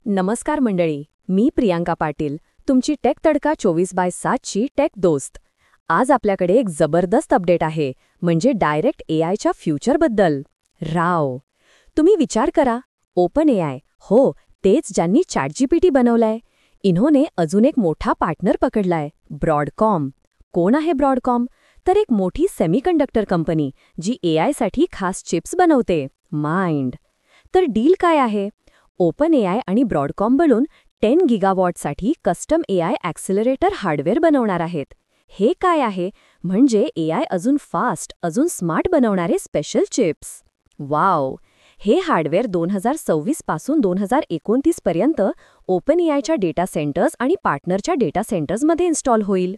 नमस्कार मंडळी, मी प्रियांका पाटील, तुमची टेक तडका 24/7 ची टेक दोस्त. आज आपल्याकडे एक जबरदस्त अपडेट आहे, म्हणजे डायरेक्ट एआयच्या फ्युचरबद्दल. राव, तुम्ही विचार करा, ओपन एआय, हो तेच ज्यांनी चॅटजीपीटी बनवलाय, इन्होंने अजून एक मोठा पार्टनर पकडलाय, ब्रॉडकॉम. कोण आहे ब्रॉडकॉम? तर एक मोठी सेमीकंडक्टर कंपनी जी एआयसाठी खास चिप्स बनवते, माइंड. तर डील काय आहे? ओपन एआय आणि ब्रॉडकॉम बनून 10 गिगावॉटसाठी कस्टम एआय ॲक्सिलरेटर हार्डवेअर बनवणार आहेत. हे काय आहे? म्हणजे एआय अजून फास्ट, अजून स्मार्ट बनवणारे स्पेशल चिप्स. वाव! हे हार्डवेअर 2026 पासून 2029 पर्यंत ओपन एआयच्या डेटा सेंटर्स आणि पार्टनरच्या डेटा सेंटर्समध्ये इन्स्टॉल होईल.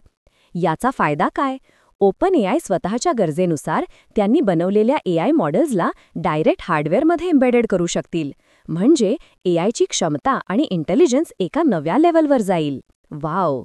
याचा फायदा काय? ओपन एआय स्वतःच्या गरजेनुसार त्यांनी बनवलेल्या एआय मॉडेल्सला डायरेक्ट हार्डवेअरमध्ये एम्बेडेड करू शकतील. म्हणजे एआयची क्षमता आणि इंटेलिजन्स एका नव्या लेव्हलवर जाईल. वाव!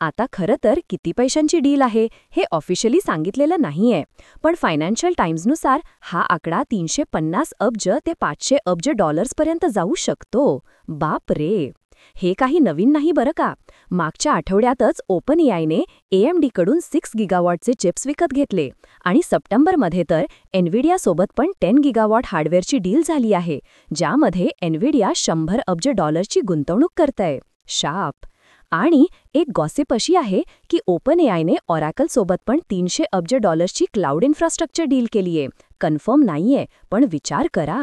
आता खरं तर किती पैशांची डील आहे हे ऑफिशियली सांगितलेलं नाहीये, पण फायनान्शियल टाइम्सनुसार हा आकडा 350 अब्ज ते 500 अब्ज डॉलर्सपर्यंत जाऊ शकतो. बाप रे! हे काही नवीन नाही बरं का. मागच्या आठवड्यातच ओपन एआयने AMDकडून 6 गिगावॉटचे चिप्स विकत घेतले आणि सप्टेंबरमध्ये तर एनव्हिडियासोबत पण 10 गिगावॉट हार्डवेअरची डील झाली आहे, ज्यामध्ये एनव्हिडिया 100 अब्ज डॉलरची गुंतवणूक करतंय. शाप! आणि एक गॉसिप अशी आहे की ओपन एआयने ऑरॅकलसोबत पण 300 अब्ज डॉलर्सची क्लाउड इन्फ्रास्ट्रक्चर डील केलीये. कन्फर्म नाहीये, पण विचार करा.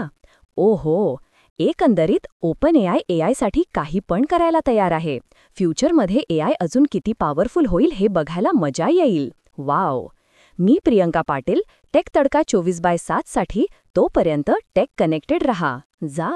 ओहो! एकंदरीत ओपन एआय एआयसाठी काही पण करायला तयार आहे. फ्युचरमध्ये एआय अजून किती पॉवरफुल होईल हे बघायला मजा येईल. वाव! मी प्रियंका पाटील, टेक तडका 24/7 साठी. तोपर्यंत टेक कनेक्टेड रहा. जा